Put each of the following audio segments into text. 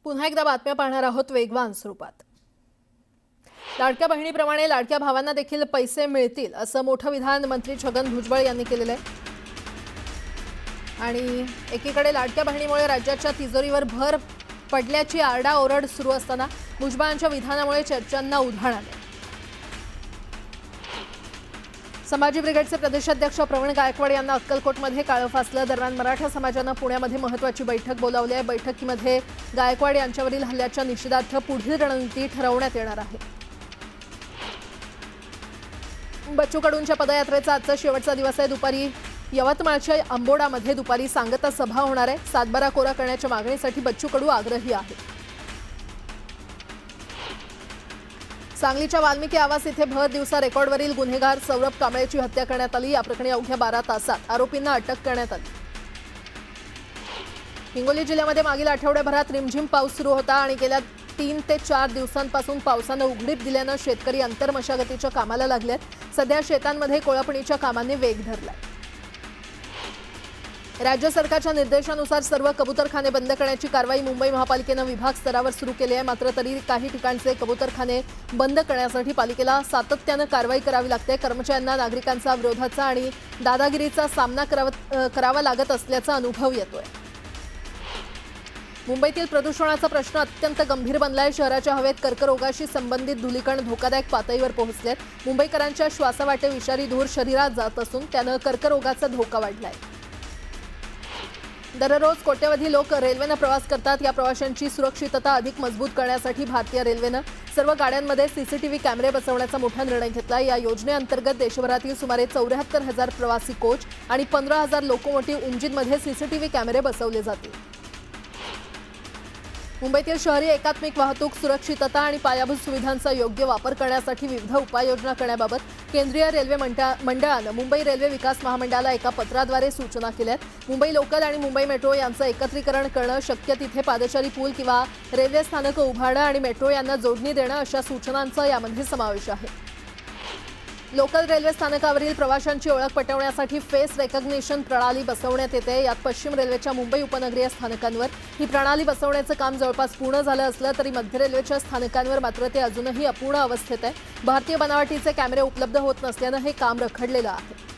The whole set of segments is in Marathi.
पुन्हा एकदा बातम्या पाहणार आहोत वेगवान स्वरूपात। लाडक्या बहिणीप्रमाणे लाडक्या भावांना देखील पैसे मिळतील असं मोठं विधान मंत्री छगन भुजबळ यांनी केलेलं आहे। आणि एकीकडे लाडक्या बहिणीमुळे राज्याच्या तिजोरीवर भर पडल्याची आरडाओरड सुरू असताना भुजबळांच्या विधानामुळे चर्चांना उधाण आले। संभाजी ब्रिगेडचे प्रदेशाध्यक्ष प्रवीण गायकवाड यांना अक्कलकोटमध्ये काळं फासलं। दरम्यान मराठा समाजानं पुण्यामध्ये महत्त्वाची बैठक बोलावली आहे। बैठकीमध्ये गायकवाड यांच्यावरील हल्ल्याच्या निषेधार्थ पुढील रणनीती ठरवण्यात येणार आहे। बच्चू कडूंच्या पदयात्रेचा आजचा शेवटचा दिवस आहे। दुपारी यवतमाळच्या आंबोडामध्ये दुपारी सांगता सभा होणार आहे। सातबारा कोरा करण्याच्या मागणीसाठी बच्चू कडू आग्रही आहे। सांगलीच्या वाल्मिकी आवास इथे भर दिवसा रेकॉर्डवरील गुन्हेगार सौरभ कांबळेची हत्या करण्यात आली। या प्रकरणी अवघ्या 12 तासात आरोपींना अटक करण्यात आली। हिंगोली जिल्ह्यामध्ये मागील आठवड्याभरात रिमझिम पाऊस सुरू होता आणि गेल्या 3 ते 4 दिवसांपासून पावसानं उघडीप दिल्यानं शेतकरी अंतर्मशागतीच्या कामाला लागलेत। सध्या शेतांमध्ये कोळपणीच्या कामांनी वेग धरलाय। राज्य सरकारच्या निर्देशानुसार सर्व कबूतरखाने बंद करण्याची कारवाई मुंबई महापालिकेनं विभाग स्तरावर सुरू केली आहे। मात्र तरी काही ठिकाणचे कबूतरखाने बंद करण्यासाठी पालिकेला सातत्यानं कारवाई करावी लागते। कर्मचाऱ्यांना नागरिकांचा विरोधाचा आणि दादागिरीचा सामना करावा लागत असल्याचा अनुभव येतोय। मुंबईतील प्रदूषणाचा प्रश्न अत्यंत गंभीर बनलाय। शहराच्या हवेत कर्करोगाशी संबंधित धूलिकण धोकादायक पातळीवर पोहोचलेत। मुंबईकरांच्या श्वासावाटे विषारी धूर शरीरात जात असून त्यानं कर्करोगाचा धोका वाढलाय। दररोज कोट्यवधी लोक रेल्वेने प्रवास करतात। या प्रवाशांची सुरक्षितता अधिक मजबूत करण्यासाठी भारतीय रेल्वेने सर्व गाड्यांमध्ये सीसीटीव्ही कॅमेरे बसवण्याचा मोठा निर्णय घेतला। या योजनेअंतर्गत देशभरातील सुमारे 74,000 प्रवासी कोच आणि 15,000 लोकोमोटिव्ह इंजिनमध्ये सीसीटीव्ही कॅमेरे बसवले जातील। मुंबईतील शहरी एकात्मिक वाहतूक सुरक्षितता आणि पायाभूत सुविधांचा योग्य वापर करण्यासाठी विविध उपाययोजना करण्याबाबत केंद्रीय रेल्वे मंडळानं मुंबई रेल्वे विकास महामंडळाला एका पत्राद्वारे सूचना केल्या आहेत। मुंबई लोकल आणि मुंबई मेट्रो यांचं एकत्रीकरण करणं, शक्य तिथे पादचारी पूल किंवा रेल्वे स्थानकं उभारणं आणि मेट्रो यांना जोडणी देणं अशा सूचनांचा यामध्ये समावेश आहे। लोकल रेल्वे स्थानकावरील प्रवाशांची ओळख पटवण्यासाठी फेस रेकग्निशन प्रणाली बसवण्यात येते। यात पश्चिम रेल्वेच्या मुंबई उपनगरीय स्थानकांवर ही प्रणाली बसवण्याचं काम जवळपास पूर्ण झालं असलं तरी मध्य रेल्वेच्या स्थानकांवर मात्र ते अजूनही अपूर्ण अवस्थेत आहे। भारतीय बनावटीचे कॅमेरे उपलब्ध होत नसल्यानं हे काम रखडलेलं आहे।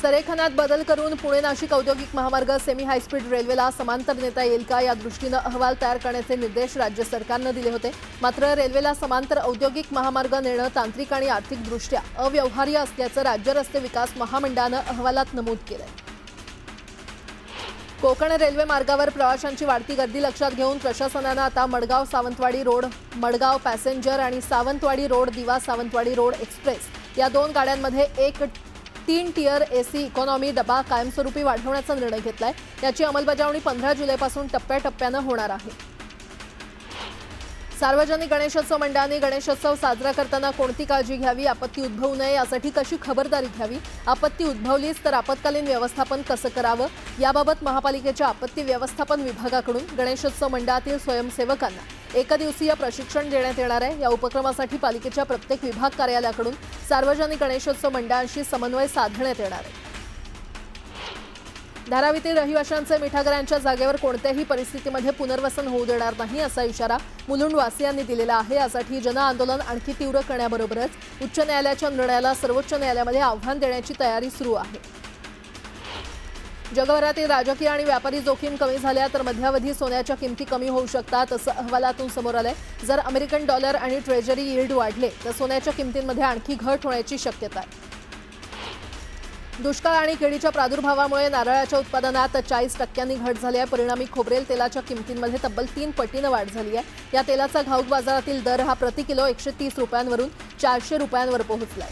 संरेखनात बदल करून पुणे नाशिक औद्योगिक महामार्ग सेमी हायस्पीड रेल्वेला समांतर नेता येईल का या दृष्टीनं अहवाल तयार करण्याचे निर्देश राज्य सरकारनं दिले होते। मात्र रेल्वेला समांतर औद्योगिक महामार्ग नेणं तांत्रिक आणि आर्थिकदृष्ट्या अव्यवहार्य असल्याचं राज्य रस्ते विकास महामंडळानं अहवालात नमूद केलंय। कोकण रेल्वे मार्गावर प्रवाशांची वाढती गर्दी लक्षात घेऊन प्रशासनानं आता मडगाव सावंतवाडी रोड, मडगाव पॅसेंजर आणि सावंतवाडी रोड, दिवा सावंतवाडी रोड एक्सप्रेस या 2 गाड्यांमध्ये एक 3 टियर एसी इकॉनॉमी डबा कायमस्वरूपी वाढवण्याचा निर्णय घेतलाय। याची अंमलबजावणी 15 जुलैपासून टप्प्याटप्प्यानं होणार आहे। सार्वजनिक गणेशोत्सव मंडळांनी गणेशोत्सव साजरा करताना कोणती काळजी घ्यावी, आपत्ती उद्भवू नये यासाठी कशी खबरदारी घ्यावी, आपत्ती उद्भवलीच तर आपत्कालीन व्यवस्थापन कसं करावं याबाबत महापालिकेच्या आपत्ती व्यवस्थापन विभागाकडून गणेशोत्सव मंडळातील स्वयंसेवकांना एकदिवसीय प्रशिक्षण देण्यात येणार आहे। या उपक्रमासाठी पालिकेच्या प्रत्येक विभाग कार्यालयाकडून सार्वजनिक गणेशोत्सव मंडळांशी समन्वय साधण्यात येणार आहे। धारावीतील रहिवाशांचे मिठागरांच्या जागेवर कोणत्याही परिस्थितीमध्ये पुनर्वसन होऊ देणार नाही असा इशारा मुलुंडवासियांनी दिलेला आहे। यासाठी जनआंदोलन आणखी तीव्र करण्याबरोबरच उच्च न्यायालयाच्या निर्णयाला सर्वोच्च न्यायालयामध्ये आव्हान देण्याची तयारी सुरू आहे। जगभरातील राजकीय आणि व्यापारी जोखीम कमी झाल्या तर मध्यावधी सोन्याच्या किमती कमी होऊ शकतात असं अहवालातून समोर आलंय। जर अमेरिकन डॉलर आणि ट्रेजरी यील्ड वाढले तर सोन्याच्या किमतींमध्ये आणखी घट होण्याची शक्यता आहे। दुष्काळ आणि किडीच्या प्रादुर्भावामुळे नारळाच्या उत्पादनात 40% घट झाली आहे। परिणामी खोबरेल तेलाच्या किमतींमध्ये तब्बल 3 पटीनं वाढ झाली आहे। या तेलाचा घाऊक बाजारातील दर हा प्रति किलो 130 रुपयांवरून 400 रुपयांवर पोहोचलाय।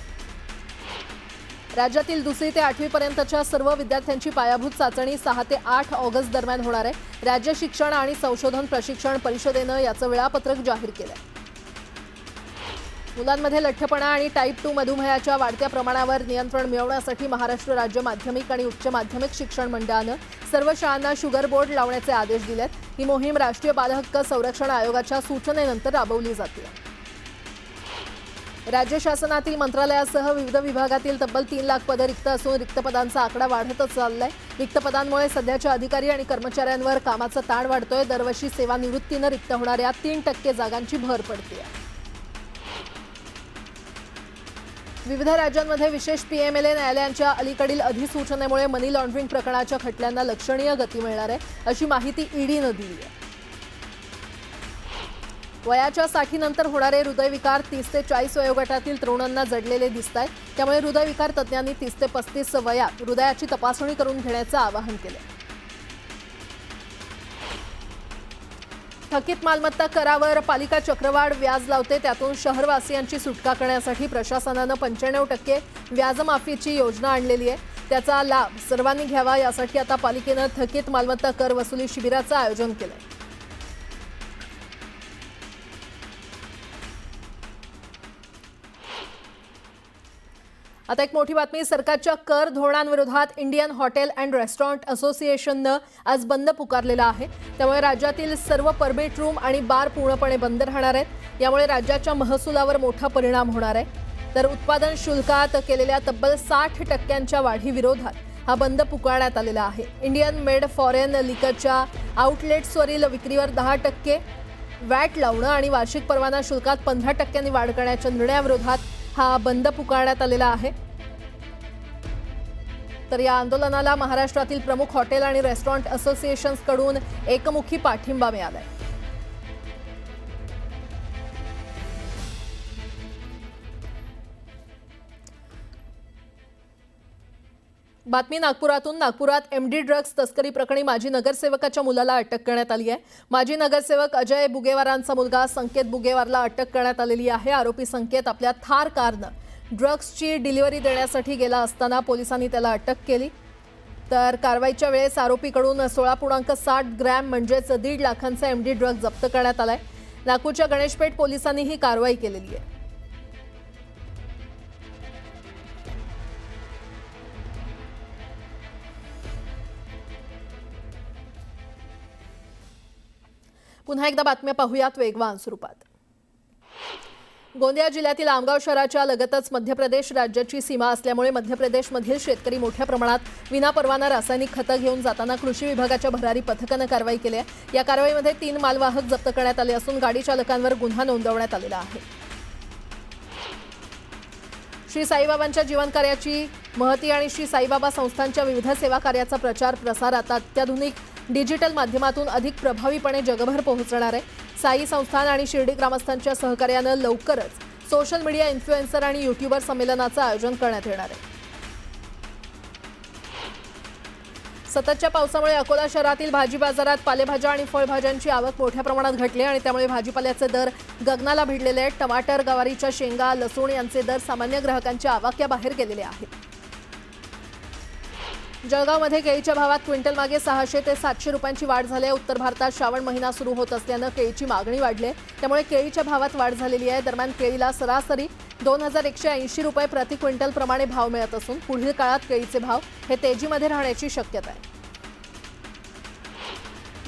राज्यातील 2री ते 8वी पर्यंतच्या सर्व विद्यार्थ्यांची पायाभूत चाचणी 6 ते 8 ऑगस्ट दरम्यान होणार आहे। राज्य शिक्षण आणि संशोधन प्रशिक्षण परिषदेनं याचं वेळापत्रक जाहीर केलंय। मुलांमध्ये लठ्ठपणा आणि टाईप 2 मधुमेहाच्या वाढत्या प्रमाणावर नियंत्रण मिळवण्यासाठी महाराष्ट्र राज्य माध्यमिक आणि उच्च माध्यमिक शिक्षण मंडळानं सर्व शाळांना शुगर बोर्ड लावण्याचे आदेश दिलेत। ही मोहीम राष्ट्रीय बालहक्क संरक्षण आयोगाच्या सूचनेनंतर राबवली जाते। राज्य शासनातील मंत्रालयासह विविध विभागातील तब्बल 3 लाख पदे रिक्त असून रिक्त पदांचा आकडा वाढतच चाललाय। रिक्त पदांमुळे सध्याच्या अधिकारी आणि कर्मचाऱ्यांवर कामाचा ताण वाढतोय। दरवर्षी सेवानिवृत्तीने रिक्त होणाऱ्या 3% जागांची भर पडते। विविध राज्यांमध्ये विशेष पीएमएलए न्यायालयांच्या अलीकडील अधिसूचनेमुळे मनी लॉन्ड्रिंग प्रकरणाच्या खटल्यांना लक्षणीय गती मिळणार आहे, अशी माहिती ईडीने दिली आहे। वयाच्या 60 नंतर होणारे हृदयविकार 30 ते 40 वयोगटातील तरुणांना जडलेले दिसतात। त्यामुळे हृदयविकार तज्ज्ञांनी 30 ते 35 वयात हृदयाची तपासणी करून घेण्याचं आवाहन केलं। थकीत मालमत्ता करावर पालिका चक्रवाढ व्याज लावते, त्यातून शहरवासियांची सुटका करण्यासाठी प्रशासनानं 95% व्याजमाफीची योजना आणलेली आहे। त्याचा लाभ सर्वांनी घ्यावा यासाठी आता पालिकेनं थकीत मालमत्ता कर वसुली शिबिराचं आयोजन केलंय। आता एक मोठी बातमी। सरकारच्या कर धोरणांविरोधात इंडियन हॉटेल अँड रेस्टॉरंट असोसिएशननं आज बंद पुकारलेला आहे। त्यामुळे राज्यातील सर्व परमिट रूम आणि बार पूर्णपणे बंद राहणार आहेत। यामुळे राज्याच्या महसुलावर मोठा परिणाम होणार आहे। तर उत्पादन शुल्कात केलेल्या तब्बल 60% वाढीविरोधात हा बंद पुकारण्यात आलेला आहे। इंडियन मेड फॉरेन लिकरच्या आउटलेट्सवरील विक्रीवर 10% वॅट लावणं आणि वार्षिक परवाना शुल्कात 15% वाढ करण्याच्या निर्णयाविरोधात हा बंद पुकारण्यात आलेला आहे। तर या आंदोलनाला महाराष्ट्रातील प्रमुख हॉटेल आणि रेस्टॉरंट असोसिएशन्सकडून एकमुखी पाठिंबा मिळाला आहे। बातमी नागपुरातून। नागपुरात एमडी ड्रग्ज तस्करी प्रकरणी माजी नगरसेवकाच्या मुलाला अटक करण्यात आली आहे। माजी नगरसेवक अजय बुगेवारांचा मुलगा संकेत बुगेवारला अटक करण्यात आलेली आहे। आरोपी संकेत आपल्या थार कारनं ड्रग्जची डिलिव्हरी देण्यासाठी गेला असताना पोलिसांनी त्याला अटक केली। तर कारवाईच्या वेळेस आरोपीकडून 16.60 ग्रॅम म्हणजेच 1.5 लाखांचा एमडी ड्रग्ज जप्त करण्यात आलाय। नागपूरच्या गणेशपेठ पोलिसांनी ही कारवाई केलेली आहे। पुन्हा एकदा बातम्या पाहूयात वेगवान स्वरूपात। गोंदिया जिल्ह्यातील आमगाव शहराच्या लगतच मध्य प्रदेश राज्याची सीमा असल्यामुळे मध्य प्रदेशमधील शेतकरी मोठ्या प्रमाणात विनापरवाना रासायनिक खतं घेऊन जाताना कृषी विभागाच्या भरारी पथकानं कारवाई केली आहे। या कारवाईमध्ये 3 मालवाहक जप्त करण्यात आले असून गाडी चालकांवर गुन्हा नोंदवण्यात आलेला आहे। श्री साईबाबांच्या जीवनकार्याची महती आणि श्री साईबाबा संस्थांच्या विविध सेवा कार्याचा प्रचार प्रसार आता अत्याधुनिक डिजिटल माध्यमातून अधिक प्रभावीपणे जगभर पोहोचणार आहे। साई संस्थान आणि शिर्डी ग्रामस्थांच्या सहकार्यानं लवकरच सोशल मीडिया इन्फ्लुएन्सर आणि यूट्यूबर संमेलनाचं आयोजन करण्यात येणार आहे। सततच्या पावसामुळे अकोला शहरातील भाजी बाजारात पालेभाज्या आणि फळभाज्यांची आवक मोठ्या प्रमाणात घटली आणि त्यामुळे भाजीपाल्याचे दर गगनाला भिडलेले आहेत। टमाटर, गवारीच्या शेंगा, लसूण यांचे दर सामान्य ग्राहकांच्या आवाक्याबाहेर गेलेले आहेत। जळगावमध्ये केळीच्या भावात क्विंटल मागे 600 ते 700 रुपयांची वाढ झाली आहे। उत्तर भारतात श्रावण महिना सुरू होत असल्यानं केळीची मागणी वाढली आहे, त्यामुळे केळीच्या भावात वाढ झालेली आहे। दरम्यान केळीला सरासरी 2180 रुपये प्रति क्विंटल प्रमाणे भाव मिळत असून पुढील काळात केळीचे भाव हे तेजीमध्ये राहण्याची शक्यता आहे।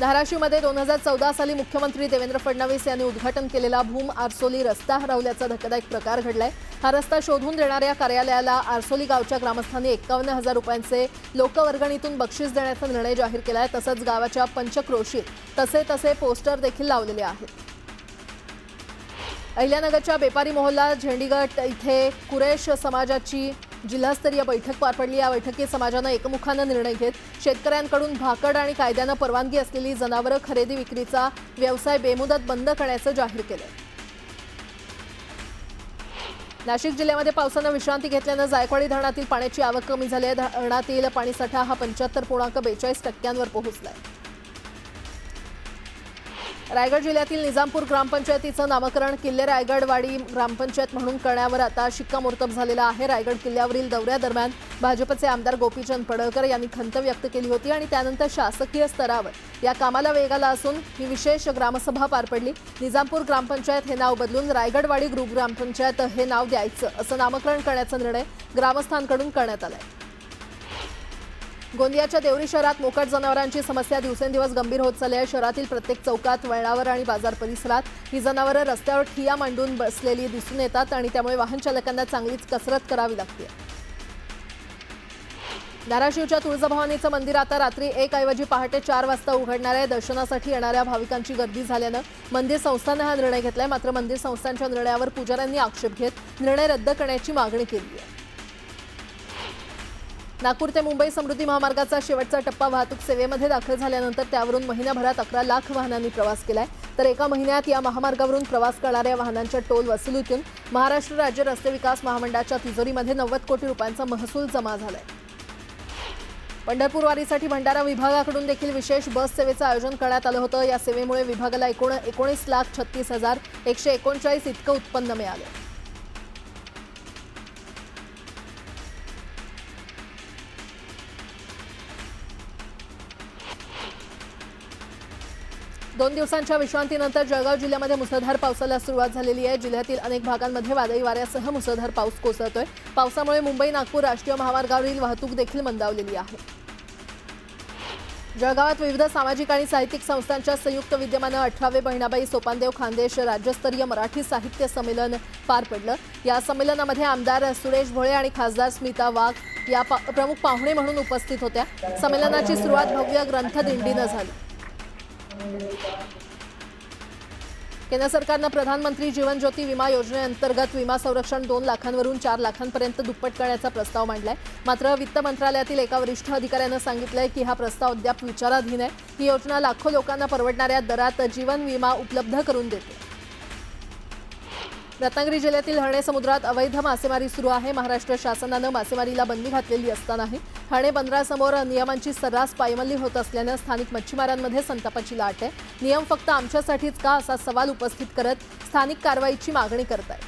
धाराशिवमध्ये 2014 साली मुख्यमंत्री देवेंद्र फडणवीस यांनी उद्घाटन केलेला भूम आरसोली रस्ता हरवल्याचा धक्कादायक प्रकार घडलाय। हा रस्ता शोधून देणाऱ्या कार्यालयाला आरसोली गावच्या ग्रामस्थांनी 51,000 रुपयांचे लोकवर्गणीतून बक्षीस देण्याचा निर्णय जाहीर केलाय। तसंच गावाच्या पंचक्रोशीत तसे पोस्टर देखील लावलेले आहेत। अहिल्यानगरच्या बेपारी मोहल्ला झेंडीगट इथे कुरेश समाजाची जिल्हास्तरीय बैठक पार पडली। या बैठकीत समाजानं एकमुखानं निर्णय घेत शेतकऱ्यांकडून भाकड आणि कायद्यानं परवानगी असलेली जनावरं खरेदी विक्रीचा व्यवसाय बेमुदत बंद करण्याचं जाहीर केलं। नाशिक जिल्ह्यामध्ये पावसानं विश्रांती घेतल्यानं जायकवाडी धरणातील पाण्याची आवक कमी झाली आहे। धरणातील पाणीसाठा हा 75.42% पोहोचलाय। रायगड जिल्ह्यातील निजामपूर ग्रामपंचायतीचं नामकरण किल्ले रायगडवाडी ग्रामपंचायत म्हणून करण्यावर आता शिक्कामोर्तब झालेला आहे। रायगड किल्ल्यावरील दौऱ्यादरम्यान भाजपचे आमदार गोपीचंद पडळकर यांनी खंत व्यक्त केली होती आणि त्यानंतर शासकीय स्तरावर या कामाला वेग आला असून ही विशेष ग्रामसभा पार पडली। निजामपूर ग्रामपंचायत हे नाव बदलून रायगडवाडी ग्रुप ग्रामपंचायत हे नाव द्यायचं असं नामकरण करण्याचा निर्णय ग्रामस्थांकडून करण्यात आलाय। गोंदियाच्या देवरी शहरात मोकाट जनावरांची समस्या दिवसेंदिवस गंभीर होत चालली आहे। शहरातील प्रत्येक चौकात, वळणावर आणि बाजार परिसरात ही जनावरं रस्त्यावर ठिय्या मांडून बसलेली दिसून येतात आणि त्यामुळे वाहन चालकांना चांगलीच कसरत करावी लागते। धाराशिवच्या तुळजाभवानीचं मंदिर आता रात्री 1 ऐवजी पहाटे 4 वाजता उघडणार आहे। दर्शनासाठी येणाऱ्या भाविकांची गर्दी झाल्यानं मंदिर संस्थानं हा निर्णय घेतलाय। मात्र मंदिर संस्थांच्या निर्णयावर पुजाऱ्यांनी आक्षेप घेत निर्णय रद्द करण्याची मागणी केली आहे। नागपूर ते मुंबई समृद्धी महामार्गाचा शेवटचा टप्पा वाहतूक सेवेमध्ये दाखल झाल्यानंतर त्यावरून महिन्याभरात 11 लाख वाहनांनी प्रवास केलाय। तर एका महिन्यात या महामार्गावरून प्रवास करणाऱ्या वाहनांच्या टोल वसुलीतून महाराष्ट्र राज्य रस्ते विकास महामंडळाच्या तिजोरीमध्ये 90 कोटी रुपयांचा महसूल जमा झालाय। पंढरपूर वारीसाठी भंडारा विभागाकडून देखील विशेष बस सेवेचं आयोजन करण्यात आलं होतं। या सेवेमुळे विभागाला 19,36,139 इतकं उत्पन्न मिळालं। दोन दिवसांच्या विश्रांतीनंतर जळगाव जिल्ह्यामध्ये मुसळधार पावसाला सुरुवात झालेली आहे। जिल्ह्यातील अनेक भागांमध्ये वादळी वाऱ्यासह मुसळधार पाऊस कोसळतोय। पावसामुळे मुंबई नागपूर राष्ट्रीय महामार्गावरील वाहतूक देखील मंदावलेली आहे। जळगावात विविध सामाजिक आणि साहित्यिक संस्थांच्या संयुक्त विद्यमानं 18वे बहिणाबाई सोपानदेव खानदेश राज्यस्तरीय मराठी साहित्य संमेलन पार पडलं। या संमेलनामध्ये आमदार सुरेश भोळे आणि खासदार स्मिता वाघ या प्रमुख पाहुणे म्हणून उपस्थित होत्या। संमेलनाची सुरुवात भव्य ग्रंथदिंडीनं झाली। केंद्र सरकारनं प्रधानमंत्री जीवन ज्योती विमा योजनेअंतर्गत विमा संरक्षण 2 लाखांवरून 4 लाखांपर्यंत दुप्पट करण्याचा प्रस्ताव मांडलाय। मात्र वित्त मंत्रालयातील एका वरिष्ठ अधिकाऱ्यानं सांगितलंय की हा प्रस्ताव अद्याप विचाराधीन आहे। ही योजना लाखो लोकांना परवडणाऱ्या दरात जीवन विमा उपलब्ध करून देते। रत्नागिरी जिल्ह्यातील हर्णे समुद्रात अवैध मासेमारी सुरू आहे। महाराष्ट्र शासनानं मासेमारीला बंदी घातलेली असतानाही हर्णे बंदरासमोर नियमांची सर्रास पायमल्ली होत असल्यानं स्थानिक मच्छीमारांमध्ये संतापाची लाट आहे। नियम फक्त आमच्यासाठीच का असा सवाल उपस्थित करत स्थानिक कारवाईची मागणी करतायत।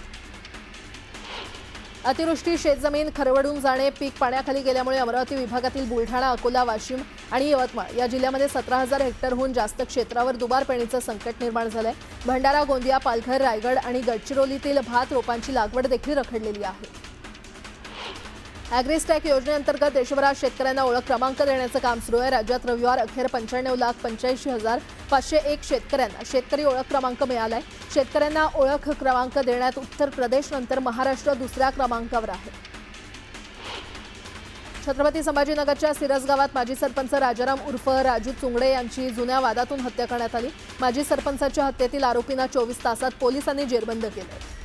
अतिवृष्टी, शेतजमीन खरवडून जाणे, पीक पाण्याखाली गेल्यामुळे अमरावती विभागातील बुलढाणा, अकोला, वाशिम आणि यवतमाळ या जिल्ह्यामध्ये 17,000 हेक्टरहून जास्त क्षेत्रावर दुबार पेरणीचं संकट निर्माण झालंय। भंडारा, गोंदिया, पालघर, रायगड आणि गडचिरोलीतील भात रोपांची लागवड देखील रखडलेली आहे। ॲग्रिस्टॅक योजनेअंतर्गत देशभरात शेतकऱ्यांना ओळख क्रमांक देण्याचं काम सुरू आहे। राज्यात रविवार अखेर 95,85,501 शेतकऱ्यांना शेतकरी ओळख क्रमांक मिळालाय। शेतकऱ्यांना ओळख क्रमांक देण्यात उत्तर प्रदेशनंतर महाराष्ट्र दुसऱ्या क्रमांकावर आहे। छत्रपती संभाजीनगरच्या सिरस गावात माजी सरपंच राजाराम उर्फ राजू चुंगडे यांची जुन्या वादातून हत्या करण्यात आली। माजी सरपंचाच्या हत्येतील आरोपींना 24 तासात पोलिसांनी जेरबंद केले।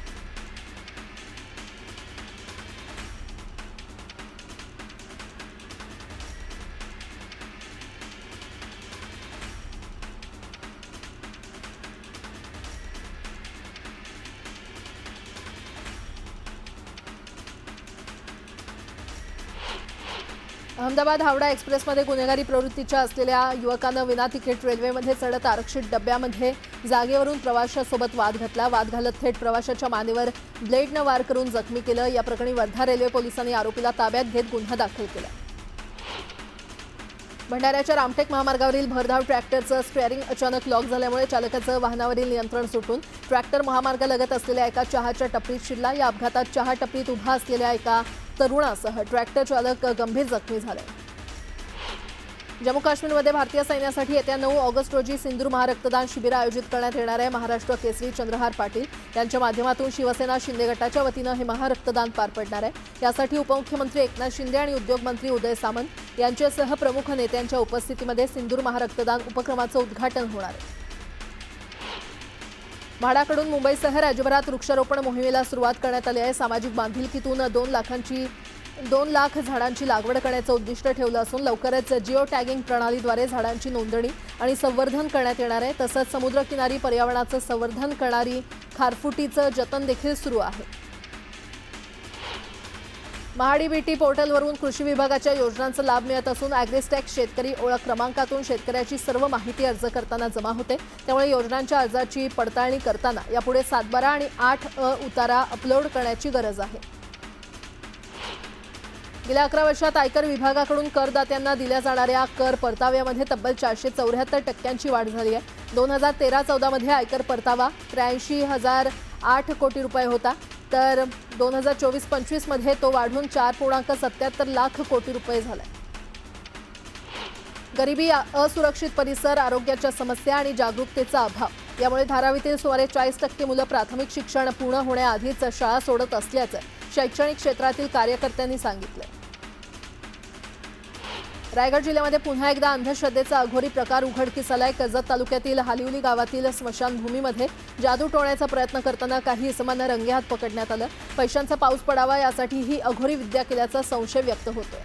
अहमदाबाद हावडा एक्सप्रेसमध्ये गुन्हेगारी प्रवृत्तीच्या असलेल्या युवकानं विना तिकीट रेल्वेमध्ये चढत आरक्षित डब्यामध्ये जागेवरून प्रवाशासोबत वाद घातला। वाद घालत थेट प्रवाशाच्या मानेवर ब्लेडनं वार करून जखमी केलं। या प्रकरणी वर्धा रेल्वे पोलिसांनी आरोपीला ताब्यात घेत गुन्हा दाखल केला। भंडाऱ्याच्या रामटेक महामार्गावरील भरधाव ट्रॅक्टरचं स्टीअरिंग अचानक लॉक झाल्यामुळे चालकाचं वाहनावरील नियंत्रण सुटून ट्रॅक्टर महामार्गालगत असलेल्या एका चहाच्या टपरीत शिरला। या अपघातात चहा टपरीत उभा असलेल्या एका तरुणासह ट्रॅक्टर चालक गंभीर जखमी झाले। जम्मू काश्मीरमध्ये भारतीय सैन्यासाठी येत्या 9 ऑगस्ट रोजी सिंदूर महारक्तदान शिबिर आयोजित करण्यात येणार आहे। महाराष्ट्र केसरी चंद्रहार पाटील यांच्या माध्यमातून शिवसेना शिंदे गटाच्या वतीनं हे महारक्तदान पार पडणार आहे। यासाठी उपमुख्यमंत्री एकनाथ शिंदे आणि उद्योगमंत्री उदय सामंत यांच्यासह प्रमुख नेत्यांच्या उपस्थितीमध्ये सिंदूर महारक्तदान उपक्रमाचं उद्घाटन होणार आहे। म्हाडाकडून मुंबईसह राज्यभरात वृक्षारोपण मोहिमेला सुरुवात करण्यात आली आहे। सामाजिक बांधिलकीतून 2 लाख झाडांची लागवड करण्याचं उद्दिष्ट ठेवलं असून लवकरच जिओ टॅगिंग प्रणालीद्वारे झाडांची नोंदणी आणि संवर्धन करण्यात येणार आहे। तसंच समुद्रकिनारी पर्यावरणाचं संवर्धन करणारी खारफुटीचं जतन देखील सुरू आहे। महाडीबीटी पोर्टलवरून कृषी विभागाच्या योजनांचा लाभ मिळत असून ॲग्रिस्टॅक शेतकरी ओळख क्रमांकातून शेतकऱ्याची सर्व माहिती अर्ज करताना जमा होते। त्यामुळे योजनांच्या अर्जाची पडताळणी करताना यापुढे 7/12 आणि 8 उतारा अपलोड करण्याची गरज आहे। गेल्या 11 वर्षात आयकर विभागाकडून करदात्यांना दिल्या जाणाऱ्या कर परताव्यामध्ये तब्बल 474% वाढ झाली आहे। 2013-14 मध्ये आयकर परतावा 83,008 कोटी रुपये होता, तर 2024-25 मध्ये तो वाढून 4.77 लाख कोटी रुपये झाला। गरिबी, असुरक्षित परिसर, आरोग्याच्या समस्या आणि जागरूकतेचा अभाव यामुळे धारावीतील सुमारे 40% मुलं प्राथमिक शिक्षण पूर्ण होण्याआधीच शाळा सोडत असल्याचं शैक्षणिक क्षेत्रातील कार्यकर्त्यांनी सांगितलं. रायगड जिल्ह्यामध्ये पुन्हा एकदा अंधश्रद्धेचा अघोरी प्रकार उघडकीस आलाय. कर्जत तालुक्यातील हालिवली गावातील स्मशानभूमीमध्ये जादू टोळण्याचा प्रयत्न करताना काही इसमांना रंगेहात पकडण्यात आलं. पैशांचा पाऊस पडावा यासाठी ही अघोरी विद्या केल्याचा संशय व्यक्त होतोय.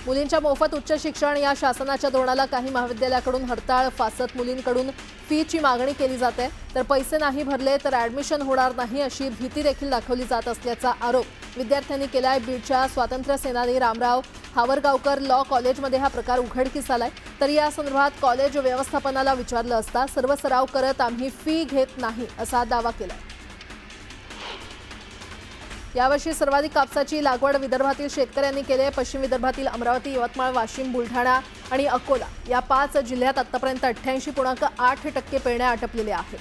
मुलींच्या मोफत उच्च शिक्षण या शासनाच्या धोरणाला काही महाविद्यालयाकडून हरताळ फासत मुलींकडून फीची मागणी केली जाते, तर पैसे नाही भरले तर ॲडमिशन होणार नाही अशी भीती देखील दाखवली जात असल्याचा आरोप विद्यार्थ्यांनी केलाय. बीडच्या स्वातंत्र्य सेनानी रामराव हावरगावकर लॉ कॉलेजमध्ये हा प्रकार उघडकीस आलाय. तर या संदर्भात कॉलेज व्यवस्थापनाला विचारलं असता सर्व सराव करत आम्ही फी घेत नाही असा दावा केलाय. यावर्षी सर्वाधिक कापसाची लागवड विदर्भातील शेतकऱ्यांनी केली आहे. पश्चिम विदर्भातील अमरावती, यवतमाळ, वाशिम, बुलढाणा आणि अकोला या 5 जिल्ह्यात आतापर्यंत 88.8% पेरण्या आटपलेल्या आहेत.